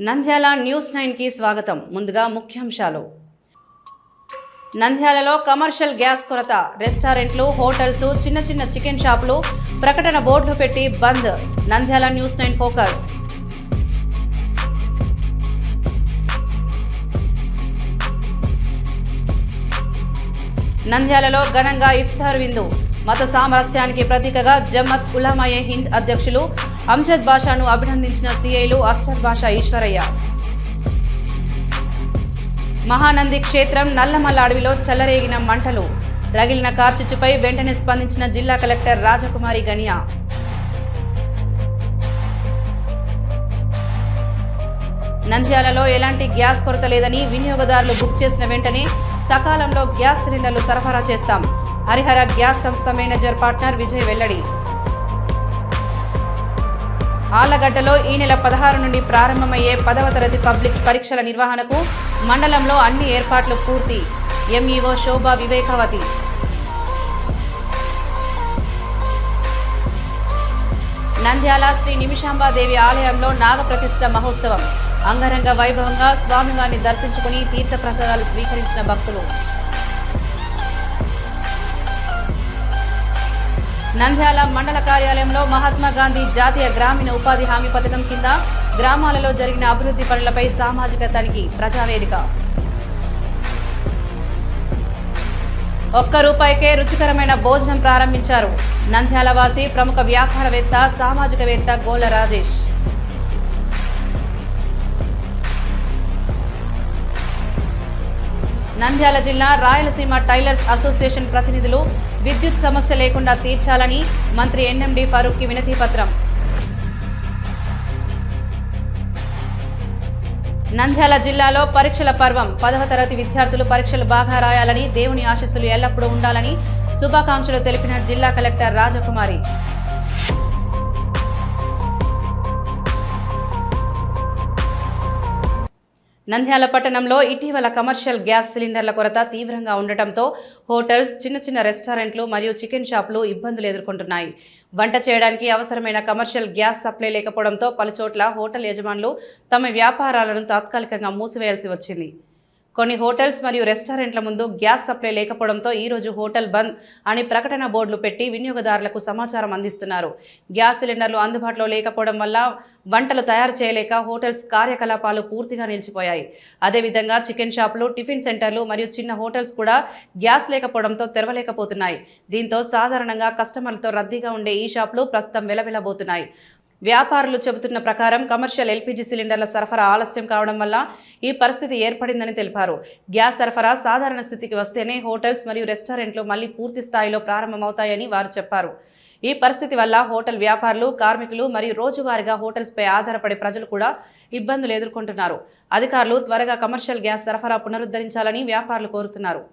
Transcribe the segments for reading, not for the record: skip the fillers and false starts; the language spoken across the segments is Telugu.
నంద్యాల న్యూస్ 9 కి స్వాగతం. ముందుగా ముఖ్యాంశాలు. నంద్యాలలో కమర్షియల్ గ్యాస్ కొరత, రెస్టారెంట్లు, హోటల్స్, చిన్న చికెన్ షాపులు ప్రకటన బోర్డులు పెట్టి బంద్. Nandyal news 9 focus. నంద్యాలలో ఘనంగా ఇఫ్తార్ విందు. మత సామరస్యానికి ప్రతీకగా జమ్మత్ ఉలమాయే హింద్ అధ్యక్షులు అంజద్ బాషాను అభినందించిన సిఐలు అస్టర్ బాషా ఈశ్వరయ్య. మహానంది క్షేత్రం నల్లమల్ల అడవిలో చెలరేగిన మంటలు, రగిలిన కార్చిచ్చుపై వెంటనే స్పందించిన జిల్లా కలెక్టర్ రాజకుమారి గనియా. నంద్యాలలో ఎలాంటి గ్యాస్ కొరత లేదని, వినియోగదారులు బుక్ చేసిన వెంటనే సకాలంలో గ్యాస్ సిలిండర్లు సరఫరా చేస్తాం. హరిహర గ్యాస్ సంస్థ మేనేజర్ పార్ట్నర్ విజయ్ వెల్లడి. ఆళ్లగడ్డలో ఈ నెల 16 నుండి ప్రారంభమయ్యే 10వ తరగతి పబ్లిక్ పరీక్షల నిర్వహణకు మండలంలో అన్ని ఏర్పాట్లు పూర్తి. ఎంఈఓ శోభా వివేకావతి. నంద్యాల శ్రీ నిమిషాంబాదేవి ఆలయంలో నాగప్రతిష్ఠ మహోత్సవం అంగరంగ వైభవంగా స్వామివారిని దర్శించుకుని తీర్థప్రసాదాలు స్వీకరించిన భక్తులు. నంద్యాల మండల కార్యాలయంలో మహాత్మా గాంధీ జాతీయ గ్రామీణ ఉపాధి హామీ పథకం కింద గ్రామాలలో జరిగిన అభివృద్ధి పనులపై సామాజిక తనిఖీ ప్రజావేదిక. ₹1కే రుచికరమైన భోజనం ప్రారంభించారు నంద్యాల వాసి ప్రముఖ వ్యాపారవేత్త, సామాజికవేత్త గోళ్ల రాజేష్. నంద్యాల జిల్లా రాయలసీమ టైలర్స్ అసోసియేషన్ ప్రతినిధులు విద్యుత్ సమస్య లేకుండా తీర్చాలని మంత్రి ఎన్ఎండి ఫరూక్ కి వినతి పత్రం. నంద్యాల జిల్లాలో పరీక్షల పర్వం. 10వ తరగతి విద్యార్థులు పరీక్షలు బాగా రాయాలని, దేవుని ఆశీస్సులు ఎల్లప్పుడూ ఉండాలని శుభాకాంక్షలు తెలిపిన జిల్లా కలెక్టర్ రాజకుమారి. నంద్యాల పట్టణంలో ఇటీవల కమర్షియల్ గ్యాస్ సిలిండర్ల కొరత తీవ్రంగా ఉండటంతో హోటల్స్, చిన్న రెస్టారెంట్లు మరియు చికెన్ షాపులు ఇబ్బందులు ఎదుర్కొంటున్నాయి. వంట చేయడానికి అవసరమైన కమర్షియల్ గ్యాస్ సప్లై లేకపోవడంతో పలుచోట్ల హోటల్ యజమానులు తమ వ్యాపారాలను తాత్కాలికంగా మూసివేయాల్సి వచ్చింది. కొన్ని హోటల్స్ మరియు రెస్టారెంట్ల ముందు గ్యాస్ సప్లై లేకపోవడంతో ఈరోజు హోటల్ బంద్ అని ప్రకటన బోర్డులు పెట్టి వినియోగదారులకు సమాచారం అందిస్తున్నారు. గ్యాస్ సిలిండర్లు అందుబాటులో లేకపోవడం వల్ల వంటలు తయారు చేయలేక హోటల్స్ కార్యకలాపాలు పూర్తిగా నిలిచిపోయాయి. అదేవిధంగా చికెన్ షాపులు, టిఫిన్ సెంటర్లు మరియు చిన్న హోటల్స్ కూడా గ్యాస్ లేకపోవడంతో తెరవలేకపోతున్నాయి. దీంతో సాధారణంగా కస్టమర్లతో రద్దీగా ఉండే ఈ షాపులు ప్రస్తుతం వెలవెలబోతున్నాయి. వ్యాపారులు చెబుతున్న ప్రకారం కమర్షియల్ ఎల్పీజీ సిలిండర్ల సరఫరా ఆలస్యం కావడం వల్ల ఈ పరిస్థితి ఏర్పడిందని తెలిపారు. గ్యాస్ సరఫరా సాధారణ స్థితికి వస్తేనే హోటల్స్ మరియు రెస్టారెంట్లు మళ్లీ పూర్తి స్థాయిలో ప్రారంభమవుతాయని వారు చెప్పారు. ఈ పరిస్థితి వల్ల హోటల్ వ్యాపారులు, కార్మికులు మరియు రోజువారీగా హోటల్స్పై ఆధారపడే ప్రజలు కూడా ఇబ్బందులు ఎదుర్కొంటున్నారు. అధికారులు త్వరగా కమర్షియల్ గ్యాస్ సరఫరా పునరుద్ధరించాలని వ్యాపారులు కోరుతున్నారు.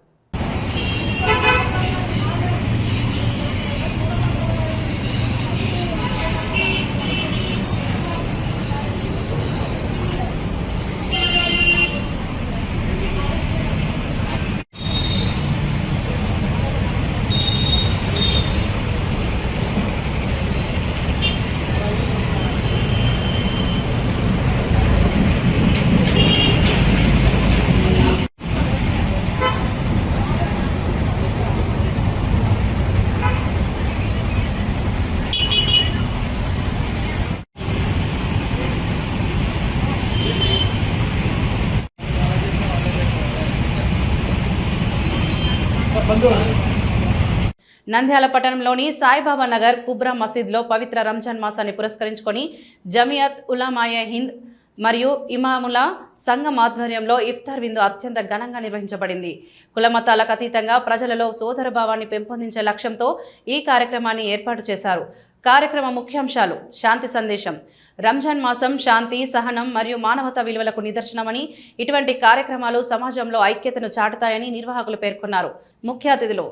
నంద్యాల పట్టణంలోని సాయిబాబా నగర్ కుబ్రా మసీద్లో పవిత్ర రంజాన్ మాసాన్ని పురస్కరించుకొని జమియత్ ఉలమాయే హింద్ మరియు ఇమాముల సంఘం ఆధ్వర్యంలో ఇఫ్తార్ విందు అత్యంత ఘనంగా నిర్వహించబడింది. కులమతాలకు అతీతంగా ప్రజలలో సోదరభావాన్ని పెంపొందించే లక్ష్యంతో ఈ కార్యక్రమాన్ని ఏర్పాటు చేశారు. కార్యక్రమ ముఖ్యాంశాలు: శాంతి సందేశం. రంజాన్ మాసం శాంతి, సహనం మరియు మానవతా విలువలకు నిదర్శనమని, ఇటువంటి కార్యక్రమాలు సమాజంలో ఐక్యతను చాటుతాయని నిర్వాహకులు పేర్కొన్నారు. ముఖ్య అతిథులు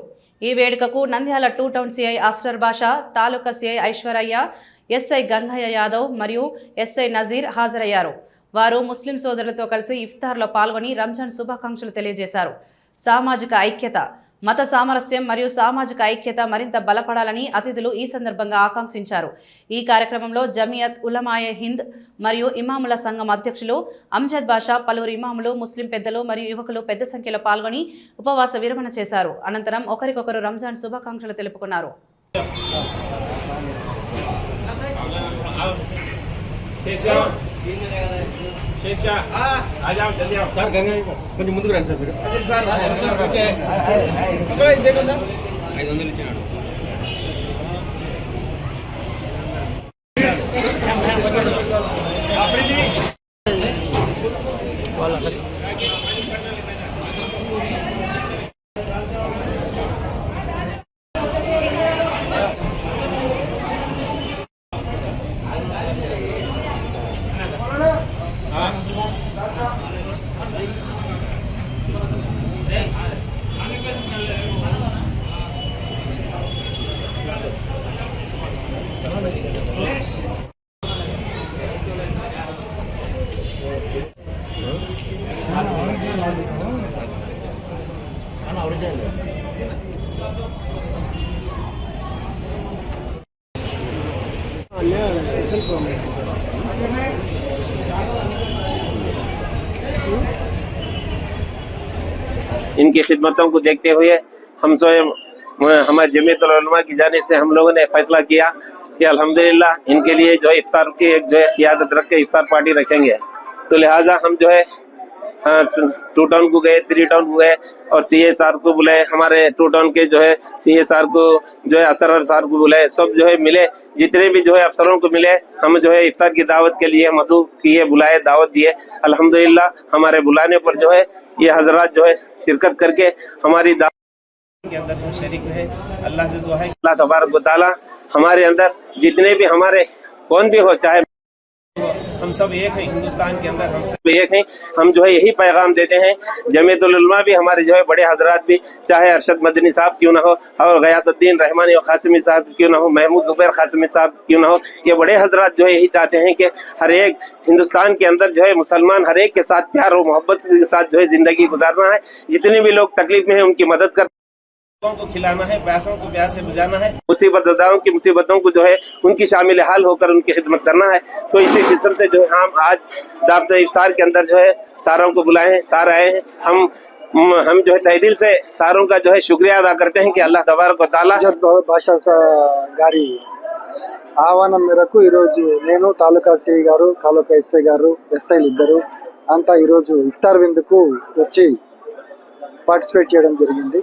ఈ వేడుకకు నంద్యాల 2 టౌన్ సిఐ అస్టర్ బాషా, తాలూకా సిఐ ఐశ్వర్య, ఎస్ఐ గంగయ్య యాదవ్ మరియు ఎస్ఐ నజీర్ హాజరయ్యారు. వారు ముస్లిం సోదరులతో కలిసి ఇఫ్తార్లో పాల్గొని రంజాన్ శుభాకాంక్షలు తెలియజేశారు. సామాజిక ఐక్యత. మత సామరస్యం మరియు సామాజిక ఐక్యత మరింత బలపడాలని అతిథులు ఈ సందర్భంగా ఆకాంక్షించారు. ఈ కార్యక్రమంలో జమియత్ ఉలమాయే హింద్ మరియు ఇమాముల సంఘం అధ్యక్షులు అంజద్ బాషా, పలువురు ఇమాములు, ముస్లిం పెద్దలు మరియు యువకులు పెద్ద సంఖ్యలో పాల్గొని ఉపవాస విరమణ చేశారు. అనంతరం ఒకరికొకరు రంజాన్ శుభాకాంక్షలు తెలుపుకున్నారు. కొంచెం ముందుకు రండి సార్ మీరు. इनकी खिदमतों को देखते हुए हम स्वयं हमारे जमीयत उलमा की जानिब से हम लोगों ने फैसला किया कि अल्हम्दुलिल्लाह इनके लिए जो है इफ्तार की एक जो है क़ियादत रख के इफ्तार पार्टी रखेंगे। तो लिहाजा हम जो है 2 टाउन को गए, 3 टाउन को गए और CSR को बुलाए, हमारे 2 टाउन के जो है CSR को जो है असरर साहब को बुलाए, सब जो है मिले, जितने भी जो है अफसरों को मिले, हम जो है इफ्तार की दावत के लिए मदू किए, बुलाए, दावत दिए। अल्हम्दुलिल्लाह हमारे बुलाने पर जो है ये हजरात जो है शिरकत करके हमारी दावत के अंदर जो शरीक रहे। अल्लाह से दुआ है अल्लाह तबारक व तआला हमारे अंदर जितने भी हमारे कौन भी हो, चाहे हम सब एक हैं, हिंदुस्तान के अंदर हम सब एक हैं। हम जो है यही पैगाम देते हैं। जमीयतुल उलमा भी हमारे जो है बड़े हजरात भी, चाहे अरशद मदनी साहब क्यों ना हो और गयासुद्दीन रहमानी और कासिमी साहब क्यों ना हो, महमूद जुबैर कासिमी साहब क्यों ना हो, ये बड़े हजरात जो है यही चाहते हैं कि हर एक हिंदुस्तान के अंदर जो है मुसलमान हर एक के साथ प्यार और मोहब्बत के साथ जो है जिंदगी गुजारना है। जितने भी लोग तकलीफ में हैं उनकी मदद कर को खिलाना है, प्यासों को प्यास से बुझाना है, मुसीबतदारों की मुसीबतों को जो है उनकी शामिल हाल होकर उनकी खिदमत करना है। तो इसी किस्म से जो है हम आज दावत इफ्तार के अंदर जो है सारों को बुलाए हैं, सार आए हैं। हम जो है तहे दिल से सारों का जो है शुक्रिया अदा करते हैं कि अल्लाह तबारक व तआला భాషా గారి ఆహ్వానం మేరకు ఈరోజు నేను తాలూకా సిఐ గారు, తాలూకా ఎస్ఐ గారు, ఎస్ఐలు ఇద్దరు అంతా ఈరోజు ఇఫ్తార్ విందుకు వచ్చి పార్టిసిపేట్ చేయడం జరిగింది.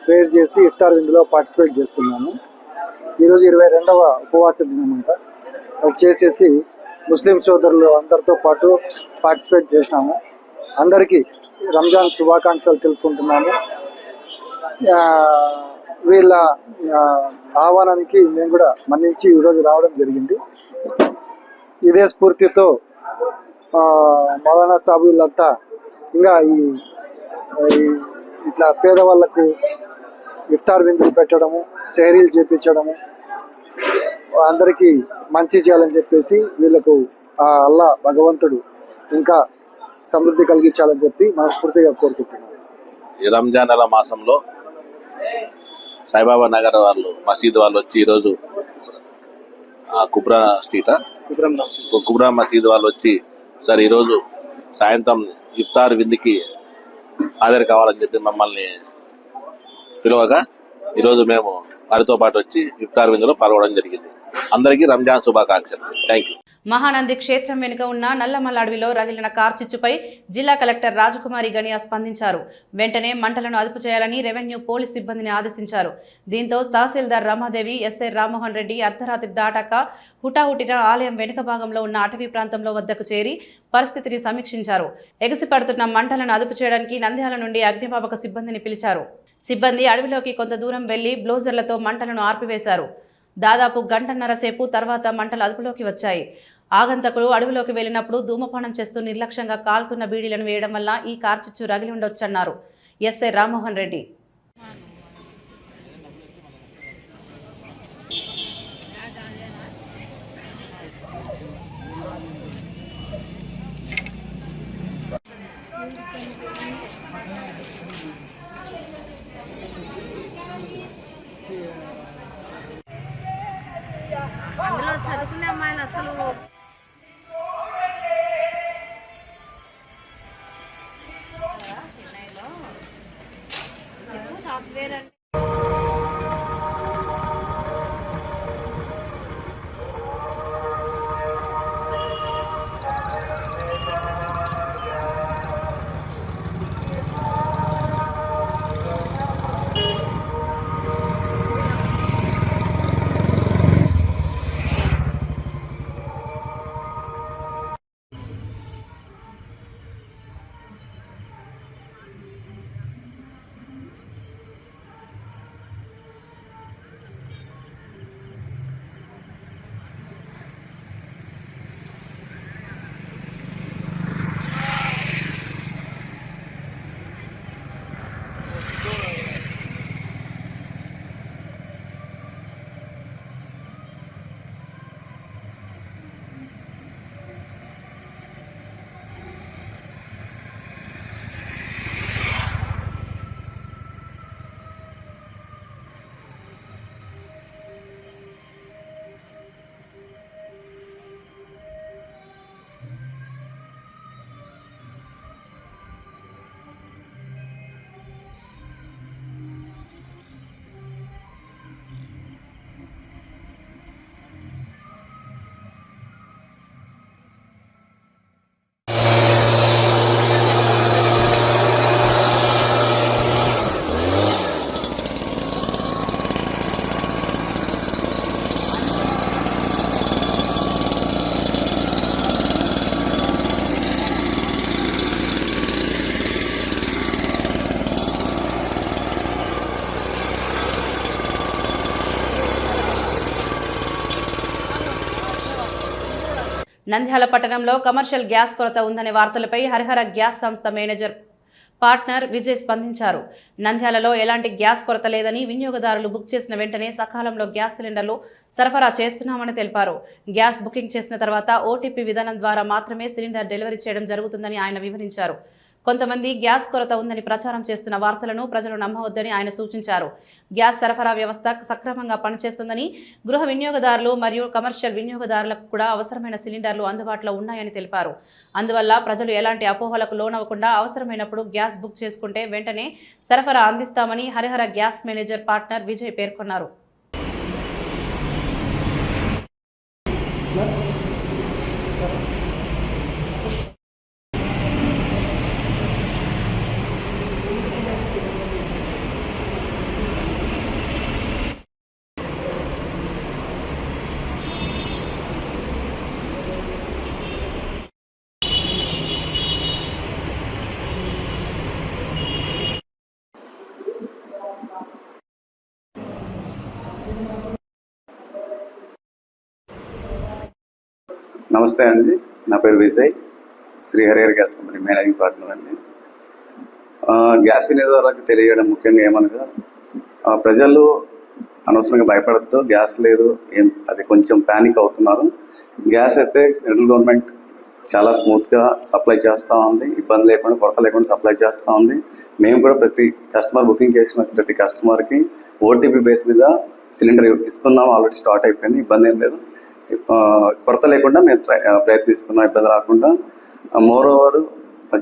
ప్రేయర్ చేసి ఇఫ్తార్ విందులో పార్టిసిపేట్ చేస్తున్నాము. ఈరోజు 22వ ఉపవాస దినం అంట. అది చేసేసి ముస్లిం సోదరులు అందరితో పాటు పార్టిసిపేట్ చేసినాము. అందరికీ రంజాన్ శుభాకాంక్షలు తెలుపుకుంటున్నాము. వీళ్ళ ఆహ్వానానికి మేము కూడా మన్నించి ఈరోజు రావడం జరిగింది. ఇదే స్ఫూర్తితో మౌలానా సాబు వీళ్ళంతా ఇంకా ఇట్లా పేదవాళ్లకు ఇఫ్తార్ విందులు పెట్టడము, సెహరీలు చేపించడము, అందరికీ మంచి చేయాలని చెప్పేసి వీళ్ళకు అల్లా భగవంతుడు ఇంకా సమృద్ధి కలిగించాలని చెప్పి మనస్ఫూర్తిగా కోరుకుంటున్నాను. ఈ రంజాన్ నెల మాసంలో సాయిబాబా నగర్ వాళ్ళు మసీద్ వాళ్ళు వచ్చి ఈరోజు కుబ్రా మసీద్ వాళ్ళు వచ్చి సార్ ఈరోజు సాయంత్రం ఇఫ్తార్ విందుకి హాజరు కావాలని చెప్పి మమ్మల్ని పిలువగా ఈరోజు మేము వారితో పాటు వచ్చి ఇఫ్తార్ విందులో పాల్గొనడం జరిగింది. అందరికీ రంజాన్ శుభాకాంక్షలు. Thank you. మహానంది క్షేత్రం వెనుక ఉన్న నల్లమల్ల అడవిలో రగిలిన కార్చిచ్చుపై జిల్లా కలెక్టర్ రాజకుమారి గనియా స్పందించారు. వెంటనే మంటలను అదుపు చేయాలని రెవెన్యూ పోలీస్ సిబ్బందిని ఆదేశించారు. దీంతో తహసీల్దార్ రమాదేవి, ఎస్ఐ రామ్మోహన్ రెడ్డి అర్ధరాత్రి దాటాక హుటాహుటిన ఆలయం వెనుక భాగంలో ఉన్న అటవీ ప్రాంతంలో వద్దకు చేరి పరిస్థితిని సమీక్షించారు. ఎగసిపడుతున్న మంటలను అదుపు చేయడానికి నంద్యాల నుండి అగ్నిమాపక సిబ్బందిని పిలిచారు. సిబ్బంది అడవిలోకి కొంత దూరం వెళ్లి బ్లోజర్లతో మంటలను ఆర్పివేశారు. దాదాపు గంటన్నర సేపు తర్వాత మంటలు అదుపులోకి వచ్చాయి. ఆగంతకులు అడవిలోకి వెళ్లినప్పుడు ధూమపానం చేస్తూ నిర్లక్ష్యంగా కాలుతున్న బీడీలను వేయడం వల్ల ఈ కార్చిచ్చు రగిలి ఉండొచ్చన్నారు ఎస్ఐ రామ్మోహన్ రెడ్డి. నంద్యాల పట్టణంలో కమర్షియల్ గ్యాస్ కొరత ఉందనే వార్తలపై హరిహర గ్యాస్ సంస్థ మేనేజర్ పార్ట్నర్ విజయ్ స్పందించారు. నంద్యాలలో ఎలాంటి గ్యాస్ కొరత లేదని, వినియోగదారులు బుక్ చేసిన వెంటనే సకాలంలో గ్యాస్ సిలిండర్లు సరఫరా చేస్తున్నామని తెలిపారు. గ్యాస్ బుకింగ్ చేసిన తర్వాత ఓటీపీ విధానం ద్వారా మాత్రమే సిలిండర్ డెలివరీ చేయడం జరుగుతుందని ఆయన వివరించారు. కొంతమంది గ్యాస్ కొరత ఉందని ప్రచారం చేస్తున్న వార్తలను ప్రజలు నమ్మవద్దని ఆయన సూచించారు. గ్యాస్ సరఫరా వ్యవస్థ సక్రమంగా పనిచేస్తుందని, గృహ వినియోగదారులు మరియు కమర్షియల్ వినియోగదారులకు కూడా అవసరమైన సిలిండర్లు అందుబాటులో ఉన్నాయని తెలిపారు. అందువల్ల ప్రజలు ఎలాంటి అపోహలకు లోనవ్వకుండా అవసరమైనప్పుడు గ్యాస్ బుక్ చేసుకుంటే వెంటనే సరఫరా అందిస్తామని Harihara gas manager partner Vijay పేర్కొన్నారు. నమస్తే అండి, నా పేరు Vijay, Shri Harihara gas company managing partner అండి. గ్యాస్ వినియోగదారులకు తెలియడం ముఖ్యంగా ఏమనగా ప్రజలు అనవసరంగా భయపడద్దు. గ్యాస్ లేదు అది కొంచెం ప్యానిక్ అవుతున్నారు. గ్యాస్ అయితే సెంట్రల్ గవర్నమెంట్ చాలా స్మూత్గా సప్లై చేస్తూ ఉంది, ఇబ్బంది లేకుండా కొరత లేకుండా సప్లై చేస్తూ ఉంది. మేము కూడా ప్రతి కస్టమర్ బుకింగ్ చేసిన ప్రతి కస్టమర్కి ఓటీపీ బేస్ మీద సిలిండర్ ఇస్తున్నాము. ఆల్రెడీ స్టార్ట్ అయిపోయింది, ఇబ్బంది ఏం లేదు. కొరత లేకుండా మేము ప్రయత్నిస్తున్నాం, ఇబ్బంది రాకుండా. మోర్ ఓవర్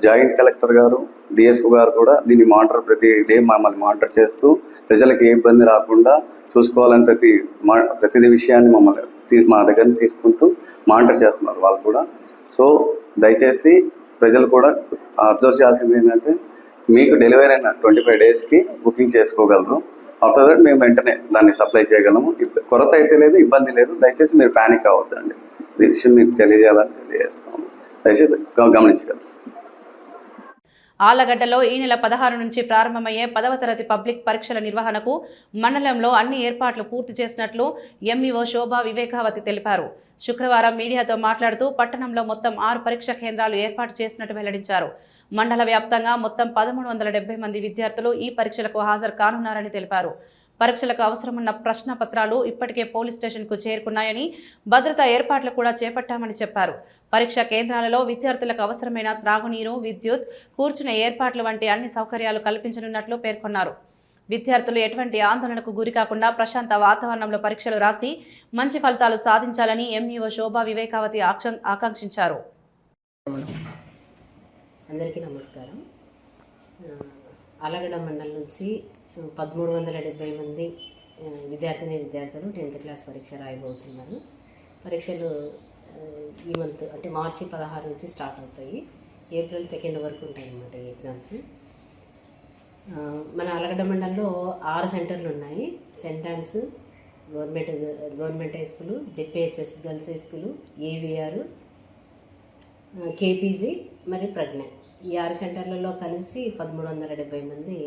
జాయింట్ కలెక్టర్ గారు, డిఎస్ఓ గారు కూడా దీన్ని ప్రతి డే మమ్మల్ని మానిటర్ చేస్తూ ప్రజలకు ఏ ఇబ్బంది రాకుండా చూసుకోవాలని ప్రతి విషయాన్ని మా దగ్గర తీసుకుంటూ మానిటర్ చేస్తున్నారు వాళ్ళు కూడా. సో దయచేసి ప్రజలు కూడా అబ్జర్వ్ చేయాల్సింది ఏంటంటే, మీకు డెలివరీ అయిన 25 డేస్కి బుకింగ్ చేసుకోగలరు. ఆఫ్టర్ దట్ మేము వెంటనే దాన్ని సప్లై చేయగలము. కొరత అయితే లేదు, ఇబ్బంది లేదు. దయచేసి మీరు ప్యానిక్ అవ్వద్దండి. ఈ విషయం మీకు తెలియజేస్తాము. దయచేసి గమనించగలరు. ఆళ్లగడ్డలో ఈ నెల 16 నుంచి ప్రారంభమయ్యే 10వ తరగతి పబ్లిక్ పరీక్షల నిర్వహణకు మండలంలో అన్ని ఏర్పాట్లు పూర్తి చేసినట్లు ఎంఈఓ శోభా వివేకావతి తెలిపారు. శుక్రవారం మీడియాతో మాట్లాడుతూ పట్టణంలో మొత్తం 6 పరీక్షా కేంద్రాలు ఏర్పాటు చేసినట్టు వెల్లడించారు. మండల వ్యాప్తంగా మొత్తం 1370 మంది విద్యార్థులు ఈ పరీక్షలకు హాజరు కానున్నారని తెలిపారు. పరీక్షలకు అవసరమున్న ప్రశ్న పత్రాలు ఇప్పటికే పోలీస్ స్టేషన్కు చేరుకున్నాయని, భద్రతా ఏర్పాట్లు కూడా చేపట్టామని చెప్పారు. పరీక్షా కేంద్రాలలో విద్యార్థులకు అవసరమైన త్రాగునీరు, విద్యుత్, కూర్చునే ఏర్పాట్లు వంటి అన్ని సౌకర్యాలు కల్పించనున్నట్లు పేర్కొన్నారు. విద్యార్థులు ఎటువంటి ఆందోళనకు గురికాకుండా ప్రశాంత వాతావరణంలో పరీక్షలు రాసి మంచి ఫలితాలు సాధించాలని ఎంఈఓ శోభా వివేకావతి ఆకాంక్షించారు. అందరికీ నమస్కారం. ఆళ్లగడ్డ మండలం నుంచి 1370 మంది విద్యార్థులు 10th క్లాస్ పరీక్ష రాయబోతున్నారు. పరీక్షలు ఈ మంత్ అంటే మార్చి 16 నుంచి స్టార్ట్ అవుతాయి. ఏప్రిల్ 2 వరకు ఉంటాయి అన్నమాట ఈ ఎగ్జామ్స్. మన ఆళ్లగడ్డ మండలంలో 6 సెంటర్లు ఉన్నాయి. Saint Ann's government high school, ZPHS girls high school, AVR, KPG మరియు ప్రజ్ఞ. ఈ 6 సెంటర్లలో కలిసి 1370 మంది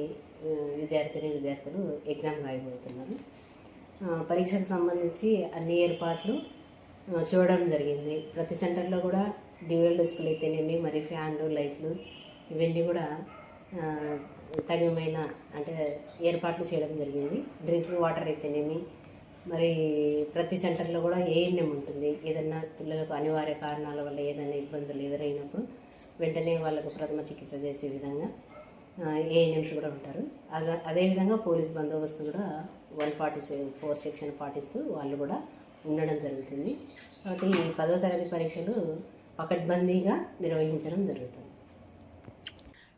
విద్యార్థులు ఎగ్జామ్ రాయబోతున్నారు. పరీక్షకు సంబంధించి అన్ని ఏర్పాట్లు చూడడం జరిగింది. ప్రతి సెంటర్లో కూడా డ్యూయల్ డెస్క్లు అయితేనేమి, మరి ఫ్యాన్లు, లైట్లు ఇవన్నీ కూడా తగినమైన ఏర్పాట్లు చేయడం జరిగింది. డ్రింకింగ్ వాటర్ అయితేనేమి, మరి ప్రతి సెంటర్లో కూడా ఏఎన్ఎం ఉంటుంది. ఏదైనా పిల్లలకు అనివార్య కారణాల వల్ల ఏదైనా ఇబ్బందులు ఎదురైనప్పుడు వెంటనే వాళ్ళకు ప్రథమ చికిత్స చేసే విధంగా ఏఎన్ఎంస్ కూడా ఉంటారు. అదేవిధంగా పోలీస్ బందోబస్తు కూడా 144 సెక్షన్ పాటిస్తూ వాళ్ళు కూడా ఉండడం జరుగుతుంది. కాబట్టి ఈ 10వ తరగతి పరీక్షలు పకడ్బందీగా నిర్వహించడం జరుగుతుంది.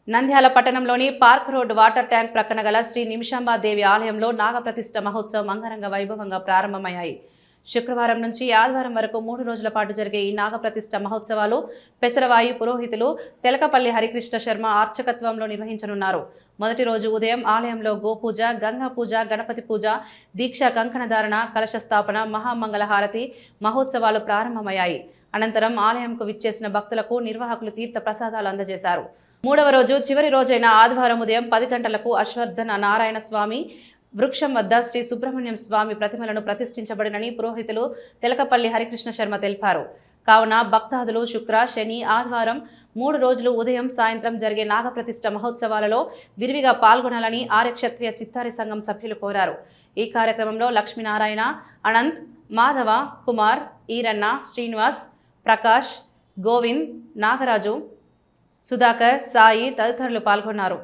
నంద్యాల పట్టణంలోని పార్క్ రోడ్ వాటర్ ట్యాంక్ ప్రక్కన గల శ్రీ నిమిషాంబాదేవి ఆలయంలో నాగప్రతిష్ఠ మహోత్సవం అంగరంగ వైభవంగా ప్రారంభమయ్యాయి. శుక్రవారం నుంచి ఆదివారం వరకు 3 రోజుల పాటు జరిగే ఈ నాగప్రతిష్ఠ మహోత్సవాలు పెసరవాయి పురోహితులు తెలకపల్లి హరికృష్ణ శర్మ అర్చకత్వంలో నిర్వహించనున్నారు. మొదటి రోజు ఉదయం ఆలయంలో గోపూజ, గంగా పూజ, గణపతి పూజ, దీక్ష కంకణధారణ, కలశ స్థాపన, మహామంగళ హారతి మహోత్సవాలు ప్రారంభమయ్యాయి. అనంతరం ఆలయంకు విచ్చేసిన భక్తులకు నిర్వాహకులు తీర్థ ప్రసాదాలు అందజేశారు. 3వ రోజు చివరి రోజైన ఆదివారం ఉదయం 10 గంటలకు అశ్వర్థన నారాయణ స్వామి వృక్షం వద్ద శ్రీ సుబ్రహ్మణ్యం స్వామి ప్రతిమలను ప్రతిష్ఠించబడినని పురోహితులు తెలకపల్లి హరికృష్ణ శర్మ తెలిపారు. కావున భక్తాదులు శుక్ర, శని, ఆదివారం 3 రోజులు ఉదయం సాయంత్రం జరిగే నాగప్రతిష్ఠ మహోత్సవాలలో విరివిగా పాల్గొనాలని ఆర్యక్షత్రియ చిత్తారి సంఘం సభ్యులు కోరారు. ఈ కార్యక్రమంలో లక్ష్మీనారాయణ, అనంత్, మాధవ, కుమార్, ఈరన్న, శ్రీనివాస్, ప్రకాష్, గోవింద్, నాగరాజు, సుధాకర్, సాయి తదితరులు పాల్గొన్నారు.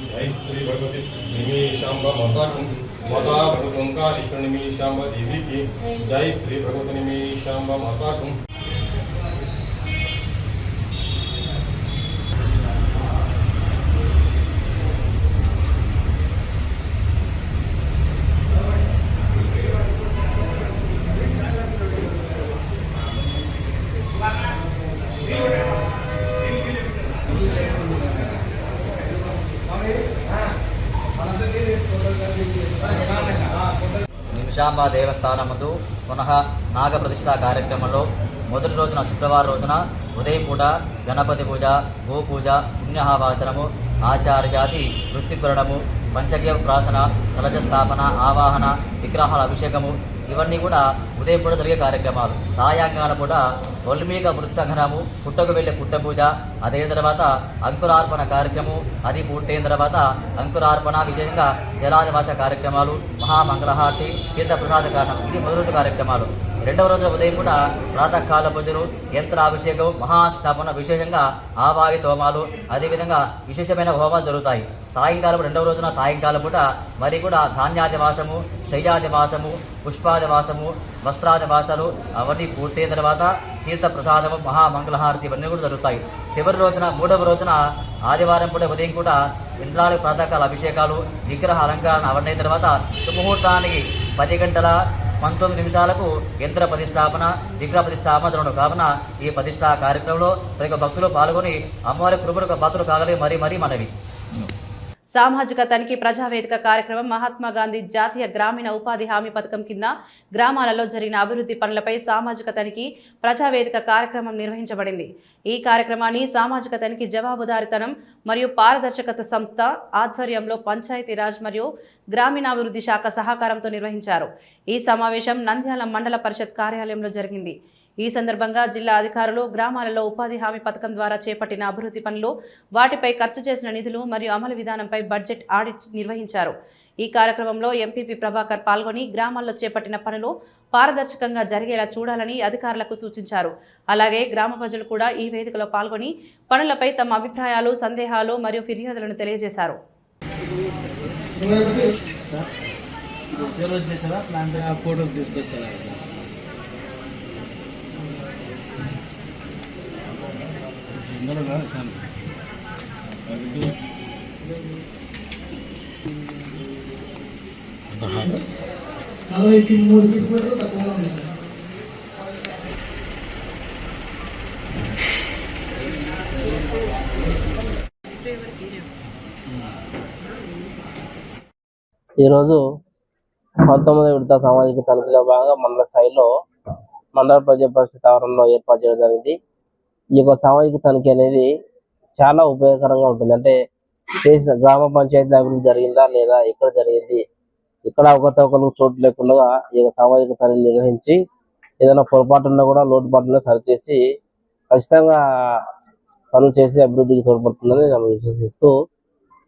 जय श्री भगवती निमेशांब माता भगवंकारेश्वर निमेशांब देवी की जय श्री भगवती निमेशांब माता నిమిషాంబ దేవస్థానముందు పునః నాగప్రతిష్ఠా కార్యక్రమంలో మొదటి రోజున శుక్రవారం రోజున ఉదయం పూట గణపతి పూజ, గోపూజ, పుణ్యహావాచనము, ఆచార్యాది వృత్తికరణము, పంచగవ్య ప్రాసన, కలశ స్థాపన, ఆవాహన, విగ్రహాల అభిషేకము ఇవన్నీ కూడా ఉదయం పూట జరిగే కార్యక్రమాలు. సాయంకాలం పూట ఒల్మీక వృత్సంగనము, పుట్టకు వెళ్ళే పుట్ట పూజ, అదైన తర్వాత అంకురార్పణ కార్యక్రమం, అది పూర్తయిన తర్వాత అంకురార్పణ విశేషంగా జలాదివాస కార్యక్రమాలు, మహామంగళహారతి, తీర్థప్రసాద కారణం ఇది మొదటి రోజు కార్యక్రమాలు. రెండవ రోజు ఉదయం కూడా ప్రాతకాల పూజలు, యంత్రాభిషేకం, మహాస్థాపన విశేషంగా ఆవాయి హోమాలు, అదేవిధంగా విశేషమైన హోమాలు జరుగుతాయి. సాయంకాలం రెండవ రోజున సాయంకాలం పూట మరి కూడా ధాన్యాదివాసము, శయ్యాదివాసము, పుష్పాదివాసము, వస్త్రాదివాసాలు అవన్నీ పూర్తయిన తర్వాత తీర్థ ప్రసాదము, మహామంగళహారతి ఇవన్నీ కూడా జరుగుతాయి. చివరి రోజున మూడవ రోజున ఆదివారం పూట ఉదయం కూడా ఇంద్రాల ప్రాతకాల అభిషేకాలు, విగ్రహ అలంకరణ అవన్నీ తర్వాత సుముహూర్తానికి 10 గంటల 19 నిమిషాలకు యంత్ర ప్రతిష్టాపన, విగ్రహ ప్రతిష్టాపన జరగడం కావున ఈ ప్రతిష్టా కార్యక్రమంలో ప్రతి భక్తులు పాల్గొని అమ్మవారి కృపకు పాత్రలు కాగలి మరీ మనవి. సామాజిక తనిఖీ ప్రజావేదిక కార్యక్రమం మహాత్మా గాంధీ జాతీయ గ్రామీణ ఉపాధి హామీ పథకం కింద గ్రామాలలో జరిగిన అభివృద్ధి పనులపై సామాజిక తనిఖీ ప్రజావేదిక కార్యక్రమం నిర్వహించబడింది. ఈ కార్యక్రమాన్ని సామాజిక తనిఖీ జవాబుదారీతనం మరియు పారదర్శకత సంస్థ ఆధ్వర్యంలో పంచాయతీరాజ్ మరియు గ్రామీణాభివృద్ధి శాఖ సహకారంతో నిర్వహించారు. ఈ సమావేశం నంద్యాల మండల పరిషత్ కార్యాలయంలో జరిగింది. ఈ సందర్భంగా జిల్లా అధికారులు గ్రామాలలో ఉపాధి హామీ పథకం ద్వారా చేపట్టిన అభివృద్ధి పనులు, వాటిపై ఖర్చు చేసిన నిధులు మరియు అమలు విధానంపై బడ్జెట్ ఆడిట్ నిర్వహించారు. ఈ కార్యక్రమంలో ఎంపీపీ ప్రభాకర్ పాల్గొని గ్రామాల్లో చేపట్టిన పనులు పారదర్శకంగా జరిగేలా చూడాలని అధికారులకు సూచించారు. అలాగే గ్రామ ప్రజలు కూడా ఈ వేదికలో పాల్గొని పనులపై తమ అభిప్రాయాలు, సందేహాలు మరియు ఫిర్యాదులను తెలియజేశారు. ఈరోజు 19వ విడత సామాజిక తనిఖీలో భాగంగా మండల స్థాయిలో మండల ప్రజా పరిషత్ ఆవరణలో ఏర్పాటు చేయడం జరిగింది. ఈ యొక్క సామాజిక తనిఖీ అనేది చాలా ఉపయోగకరంగా ఉంటుంది. అంటే చేసిన గ్రామ పంచాయతీ అభివృద్ధి జరిగిందా లేదా, ఎక్కడ జరిగింది, ఇక్కడ అవకతవకలు చోటు లేకుండా ఈ యొక్క సామాజిక తనిఖీ నిర్వహించి ఏదైనా పొరపాటున్నా కూడా లోటుపాటున్నా సరిచేసి ఖచ్చితంగా పనులు చేసి అభివృద్ధికి తోడ్పడుతుందని నన్ను విశ్వసిస్తూ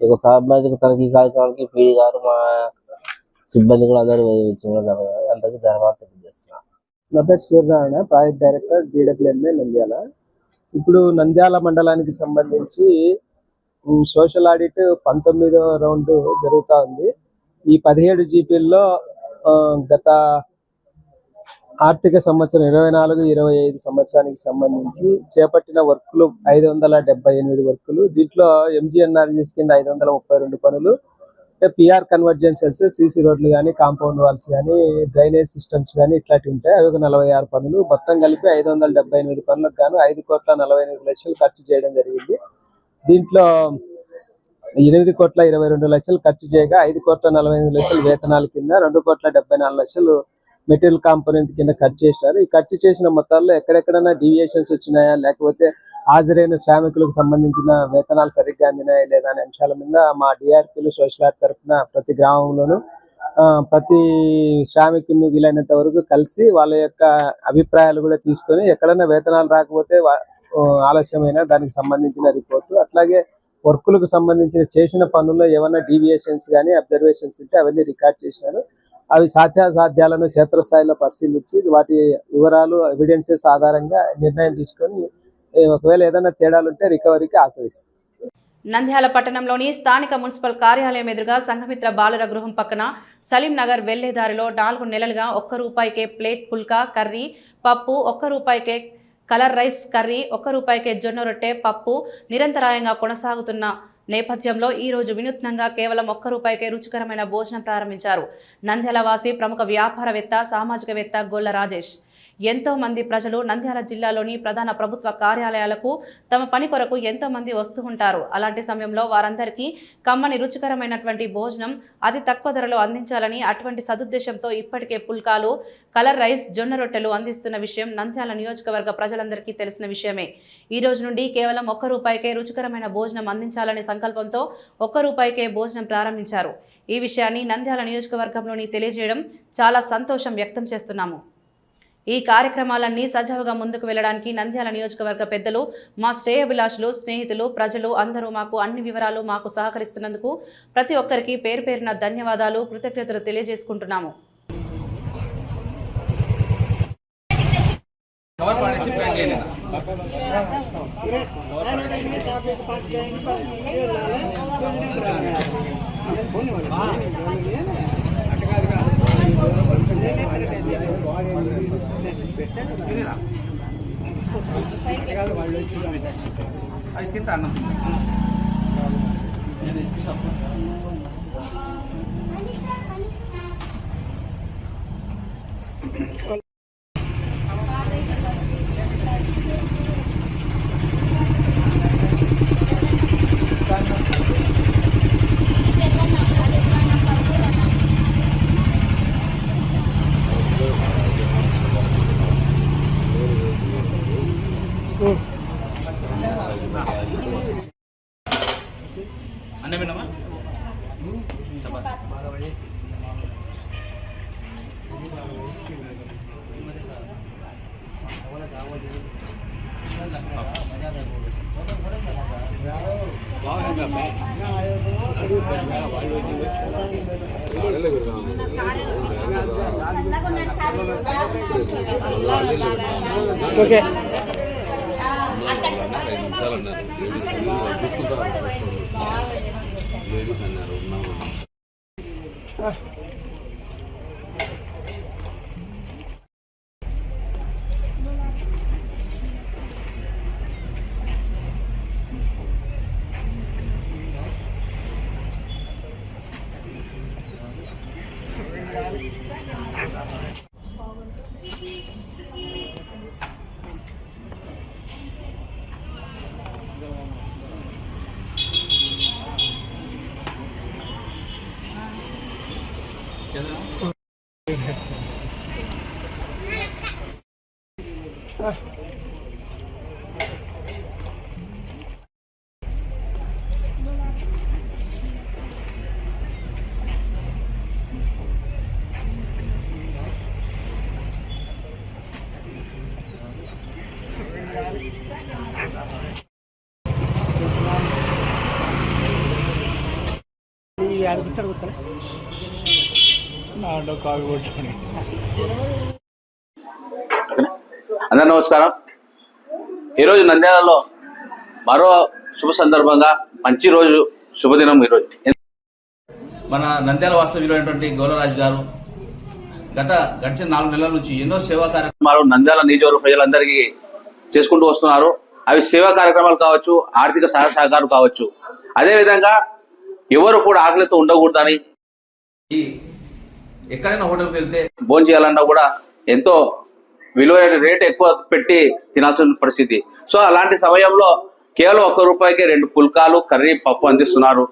ఈ యొక్క సామాజిక తనిఖీ కార్యక్రమానికి పీడి గారు మా సిబ్బంది కూడా అందరూ అందరికీ ధన్యవాదాలు తెలియజేస్తున్నాను. నా పేరు Suryanarayana, project director DWMA Nandyal. ఇప్పుడు నంద్యాల మండలానికి సంబంధించి సోషల్ ఆడిట్ 19వ రౌండ్ జరుగుతూ ఉంది. ఈ 17 జీపీల్లో గత ఆర్థిక సంవత్సరం 24-25 సంవత్సరానికి సంబంధించి చేపట్టిన వర్కులు 578 వర్కులు. దీంట్లో MGNRGS కింద 532 పనులు, PR కన్వర్జెన్సెస్, CC రోడ్లు కానీ, కాంపౌండ్ వాల్స్ కానీ, డ్రైనేజ్ సిస్టమ్స్ కానీ ఇట్లాంటివి ఉంటాయి. అవి 46 పనులు. మొత్తం కలిపి 578 పనులకు గాను 5,48,00,000 ఖర్చు చేయడం జరిగింది. దీంట్లో 8,22,00,000 ఖర్చు చేయగా 5,48,00,000 వేతనాల కింద, 2,74,00,000 మెటీరియల్ కాంపోనెంట్ కింద ఖర్చు చేసినారు. ఈ ఖర్చు చేసిన మొత్తాల్లో ఎక్కడెక్కడైనా డీవియేషన్స్ వచ్చినాయా, లేకపోతే హాజరైన శ్రామికులకు సంబంధించిన వేతనాలు సరిగ్గా అందినాయా లేదా అనే అంశాల మీద మా DRPలు సోషల్ ఆర్ట్ తరఫున ప్రతి గ్రామంలోనూ ప్రతి శ్రామికుని వీలైనంత వరకు కలిసి వాళ్ళ యొక్క అభిప్రాయాలు కూడా తీసుకొని, ఎక్కడైనా వేతనాలు రాకపోతే ఆలస్యమైన దానికి సంబంధించిన రిపోర్టు, అట్లాగే వర్కులకు సంబంధించిన చేసిన పనుల్లో ఏమైనా డీవియేషన్స్ కానీ అబ్జర్వేషన్స్ ఉంటే అవన్నీ రికార్డ్ చేసినారు. అవి సాధ్యాసాధ్యాలను క్షేత్రస్థాయిలో పరిశీలించి వాటి వివరాలు, ఎవిడెన్సెస్ ఆధారంగా నిర్ణయం తీసుకొని ఒకవేళ ఏదైనా తేడాలుంటే రికవరీకి ఆశ్రయిస్తారు. నంద్యాల పట్టణంలోని స్థానిక మున్సిపల్ కార్యాలయం ఎదురుగా సంఘమిత్ర బాలుర గృహం పక్కన సలీం నగర్ వెళ్లే దారిలో 4 నెలలుగా ₹1 ప్లేట్ పుల్కా కర్రీ పప్పు, ₹1 కలర్ రైస్ కర్రీ, ₹1 జొన్న రొట్టె పప్పు నిరంతరాయంగా కొనసాగుతున్న నేపథ్యంలో ఈ రోజు వినూత్నంగా కేవలం ₹1 రుచికరమైన భోజనం ప్రారంభించారు నంద్యాల వాసి ప్రముఖ వ్యాపారవేత్త, సామాజికవేత్త గొల్ల రాజేష్. ఎంతో మంది ప్రజలు నంద్యాల జిల్లాలోని ప్రధాన ప్రభుత్వ కార్యాలయాలకు తమ పని కొరకు ఎంతో మంది వస్తూ ఉంటారు. అలాంటి సమయంలో వారందరికీ కమ్మని రుచికరమైనటువంటి భోజనం అతి తక్కువ ధరలో అందించాలని అటువంటి సదుద్దేశంతో ఇప్పటికే పుల్కాలు, కలర్ రైస్, జొన్న రొట్టెలు అందిస్తున్న విషయం నంద్యాల నియోజకవర్గ ప్రజలందరికీ తెలిసిన విషయమే. ఈ రోజు నుండి కేవలం ₹1 రుచికరమైన భోజనం అందించాలనే సంకల్పంతో ₹1 భోజనం ప్రారంభించారు. ఈ విషయాన్ని నంద్యాల నియోజకవర్గంలోని తెలియజేయడం చాలా సంతోషం వ్యక్తం చేస్తున్నాము. ఈ కార్యక్రమాలన్నీ సజావుగా ముందుకు వెళ్లడానికి నంద్యాల నియోజకవర్గ పెద్దలు, మా శ్రేయోభిలాషులు, స్నేహితులు, ప్రజలు అందరూ మాకు అన్ని వివరాలు మాకు సహకరిస్తున్నందుకు ప్రతి ఒక్కరికి పేరు పేరున ధన్యవాదాలు, కృతజ్ఞతలు తెలియజేసుకుంటున్నాము. అది తింటా అన్న. అన్నమేనమ్మా ఓకే అందరూ నమస్కారం. ఈరోజు నంద్యాలలో మరో శుభ సందర్భంగా మంచి రోజు శుభదినం. ఈరోజు మన నంద్యాల వాస్తవ్యులైనటువంటి గౌరవరాజు గారు గడిచిన 4 నెలల నుంచి ఎన్నో సేవా కార్యక్రమాలు నంద్యాల నియోజకవర్గ ప్రజలందరికీ చేసుకుంటూ వస్తున్నారు. అవి సేవా కార్యక్రమాలు కావచ్చు, ఆర్థిక సహాయ సహకారం కావచ్చు. అదేవిధంగా ఎవరు కూడా ఆకలితో ఉండకూడదని, ఎక్కడైనా హోటల్కి వెళ్తే భోజనం చేయాలన్నా కూడా ఎంతో విలువైన రేట్ ఎక్కువ పెట్టి తినాల్సిన పరిస్థితి. సో అలాంటి సమయంలో కేవలం ₹1 2 పుల్కాలు, కర్రీ, పప్పు అందిస్తున్నారు.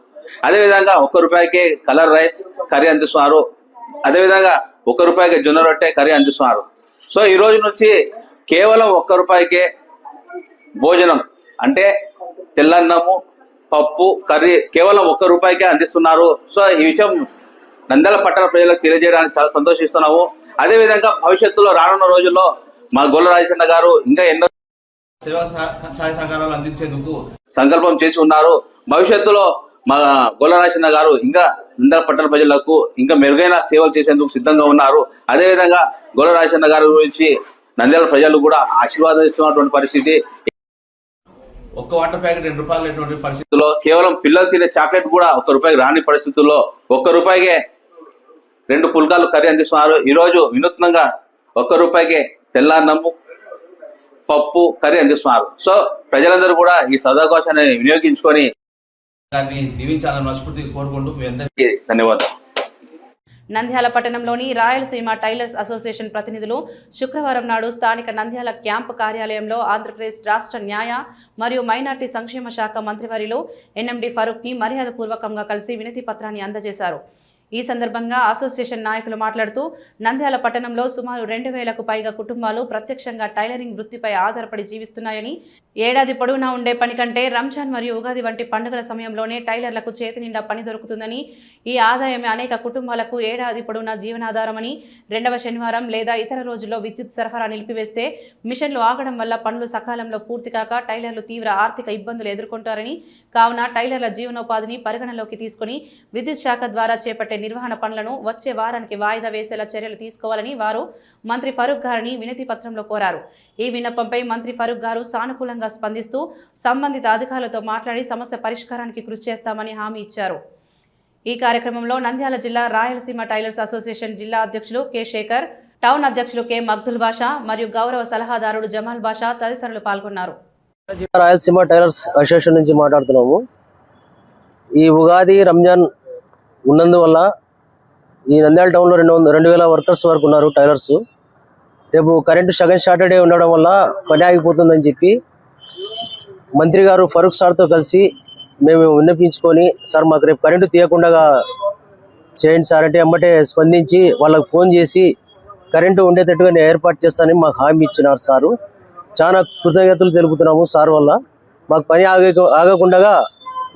అదేవిధంగా ₹1 కలర్ రైస్, కర్రీ అందిస్తున్నారు. అదేవిధంగా ₹1 జొన్న రొట్టె, కర్రీ అందిస్తున్నారు. సో ఈ రోజు నుంచి కేవలం ₹1 భోజనం అంటే తెల్లన్నము, పప్పు, కర్రీ కేవలం ₹1 అందిస్తున్నారు. సో ఈ విషయం నంద్యాల పట్టణ ప్రజలకు తెలియజేయడానికి చాలా సంతోషిస్తున్నాము. అదేవిధంగా భవిష్యత్తులో రానున్న రోజుల్లో మా గొల్ల రాజేశ్వర గారు ఇంకా ఎన్నో సేవా సహాయ సహకారాలు అందించేందుకు సంకల్పం చేసి ఉన్నారు. భవిష్యత్తులో మా గొల్ల రాజేశ్వర గారు ఇంకా నంద్యాల పట్టణ ప్రజలకు ఇంకా మెరుగైన సేవలు చేసేందుకు సిద్ధంగా ఉన్నారు. అదేవిధంగా గొల్ల రాజేశ్వర గారి గురించి నంద్యాల ప్రజలు కూడా ఆశీర్వాదిస్తున్నటువంటి పరిస్థితి. ఒక్క వాటర్ ప్యాకెట్ ₹2 పరిస్థితుల్లో కేవలం పిల్లలు తినే చాక్లెట్ కూడా ₹1 రాని పరిస్థితుల్లో ₹1 2 పుల్కాలు, కర్రీ అందిస్తున్నారు. ఈ రోజు వినూత్నంగా ₹1 తెల్లన్నము, పప్పు, కర్రీ అందిస్తున్నారు. సో ప్రజలందరూ కూడా ఈ సదావకాశాన్ని వినియోగించుకొని దాన్ని దీవించాలని మనస్ఫూర్తిగా కోరుకుంటూ మీ అందరికీ ధన్యవాదాలు. నంద్యాల పట్టణంలోని రాయలసీమ టైలర్స్ అసోసియేషన్ ప్రతినిధులు శుక్రవారం నాడు స్థానిక నంద్యాల క్యాంపు కార్యాలయంలో ఆంధ్రప్రదేశ్ రాష్ట్ర న్యాయ మరియు మైనార్టీ సంక్షేమ శాఖ మంత్రివర్యులు ఎన్ఎండి ఫరూక్ని మర్యాదపూర్వకంగా కలిసి వినతి పత్రాన్ని అందజేశారు. ఈ సందర్భంగా అసోసియేషన్ నాయకులు మాట్లాడుతూ నంద్యాల పట్టణంలో సుమారు 2000కు పైగా కుటుంబాలు ప్రత్యక్షంగా టైలరింగ్ వృత్తిపై ఆధారపడి జీవిస్తున్నాయని, ఏడాది పొడవునా ఉండే పని కంటే రంజాన్ మరియు ఉగాది వంటి పండుగల సమయంలోనే టైలర్లకు చేతి నిండా పని దొరుకుతుందని, ఈ ఆదాయమే అనేక కుటుంబాలకు ఏడాది పొడవునా జీవనాధారమని, 2వ శనివారం లేదా ఇతర రోజుల్లో విద్యుత్ సరఫరా నిలిపివేస్తే మిషన్లు ఆగడం వల్ల పనులు సకాలంలో పూర్తి కాక టైలర్లు తీవ్ర ఆర్థిక ఇబ్బందులు ఎదుర్కొంటారని, కావున టైలర్ల జీవనోపాధిని పరిగణలోకి తీసుకుని విద్యుత్ శాఖ ద్వారా చేపట్టే నిర్వహణ పనులను వచ్చే వారానికి వాయిదా వేసేలా చర్యలు తీసుకోవాలని వారు మంత్రి ఫరూక్ గారిని వినతి పత్రంలో కోరారు. ఈ విన్నపంపై మంత్రి ఫరూక్ గారు సానుకూలంగా స్పందిస్తూ సంబంధిత అధికారులతో మాట్లాడి సమస్య పరిష్కారానికి కృషి చేస్తామని హామీ ఇచ్చారు. ఈ కార్యక్రమంలో నంద్యాల జిల్లా రాయలసీమ టైలర్స్ అసోసియేషన్ జిల్లా అధ్యక్షులు కె శేఖర్, టౌన్ అధ్యక్షులు కె మగ్దుల్ బాషా మరియు గౌరవ సలహాదారుడు జమాల్ బాషా తదితరులు పాల్గొన్నారు. రాయలసీమ టైలర్స్ అసోసియేషన్ నుంచి మాట్లాడుతున్నాము. ఈ ఉగాది, రంజాన్ ఉన్నందువల్ల ఈ నంద్యాల టౌన్లో 2000 వర్కర్స్ వరకు ఉన్నారు టైలర్స్. రేపు కరెంటు సెకండ్ సాటర్డే ఉండడం వల్ల పని ఆగిపోతుందని చెప్పి మంత్రి గారు ఫరూక్ సార్తో కలిసి మేము విన్నపించుకొని, సార్ మాకు రేపు కరెంటు తీయకుండా చేయండి సార్ అంటే ఎమ్మటే స్పందించి వాళ్ళకి ఫోన్ చేసి కరెంటు ఉండేటట్టుగా నేను ఏర్పాటు చేస్తానని మాకు హామీ ఇచ్చినారు సారు. చాలా కృతజ్ఞతలు తెలుపుతున్నాము సార్ వల్ల. మాకు పని ఆగకుండా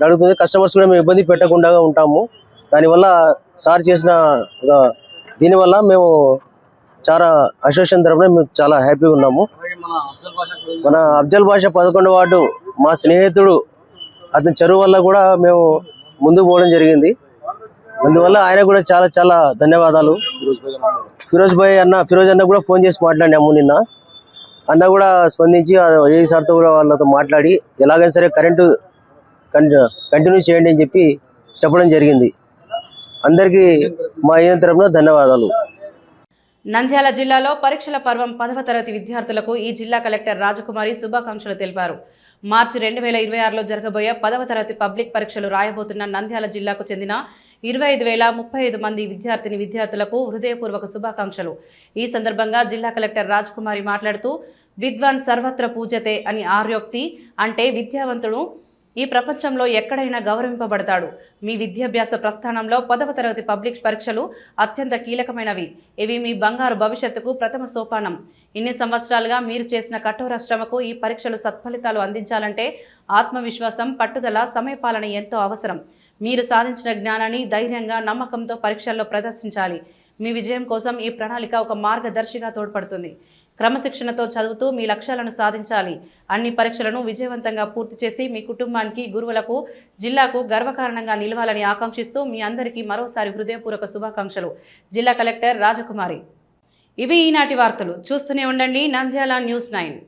నడుగుతుంది, కస్టమర్స్ కూడా మేము ఇబ్బంది పెట్టకుండా ఉంటాము. దానివల్ల సార్ చేసిన దీనివల్ల మేము చాలా అసోసియేషన్ తరఫున మేము చాలా హ్యాపీగా ఉన్నాము. మన అఫ్జల్ బాషా 11వ వార్డు మా స్నేహితుడు, అతని చెరువు వల్ల కూడా మేము ముందుకు పోవడం జరిగింది. అందువల్ల ఆయన కూడా చాలా చాలా ధన్యవాదాలు. ఫిరోజ్ అన్న కూడా ఫోన్ చేసి మాట్లాడినాము నిన్న. అన్న కూడా స్పందించి ఏ సార్తో కూడా వాళ్ళతో మాట్లాడి ఎలాగైనా సరే కరెంటు కంటిన్యూ చేయండి అని చెప్పి చెప్పడం జరిగింది. అందరికీ మా ఈయన తరపున ధన్యవాదాలు. నంద్యాల జిల్లాలో పరీక్షల పర్వం 10వ తరగతి విద్యార్థులకు ఈ జిల్లా కలెక్టర్ రాజకుమారి శుభాకాంక్షలు తెలిపారు. మార్చి 2026లో జరగబోయే 10వ తరగతి పబ్లిక్ పరీక్షలు రాయబోతున్న నంద్యాల జిల్లాకు చెందిన 25,035 మంది విద్యార్థులకు హృదయపూర్వక శుభాకాంక్షలు. ఈ సందర్భంగా జిల్లా కలెక్టర్ రాజకుమారి మాట్లాడుతూ, విద్వాన్ సర్వత్ర పూజతే అని ఆర్యోక్తి అంటే విద్యావంతుడు ఈ ప్రపంచంలో ఎక్కడైనా గౌరవింపబడతాడు. మీ విద్యాభ్యాస ప్రస్థానంలో 10వ తరగతి పబ్లిక్ పరీక్షలు అత్యంత కీలకమైనవి. ఇవి మీ బంగారు భవిష్యత్తుకు ప్రథమ సోపానం. ఇన్ని సంవత్సరాలుగా మీరు చేసిన కఠోర శ్రమకు ఈ పరీక్షలు సత్ఫలితాలు అందించాలంటే ఆత్మవిశ్వాసం, పట్టుదల, సమయపాలన ఎంతో అవసరం. మీరు సాధించిన జ్ఞానాన్ని ధైర్యంగా, నమ్మకంతో పరీక్షల్లో ప్రదర్శించాలి. మీ విజయం కోసం ఈ ప్రణాళిక ఒక మార్గదర్శిగా తోడ్పడుతుంది. క్రమశిక్షణతో చదువుతూ మీ లక్ష్యాలను సాధించాలి. అన్ని పరీక్షలను విజయవంతంగా పూర్తి చేసి మీ కుటుంబానికి, గురువులకు, జిల్లాకు గర్వకారణంగా నిలవాలని ఆకాంక్షిస్తూ మీ అందరికీ మరోసారి హృదయపూర్వక శుభాకాంక్షలు. జిల్లా కలెక్టర్ రాజకుమారి. ఇవి ఈనాటి వార్తలు. చూస్తూనే ఉండండి నంద్యాల న్యూస్ 9.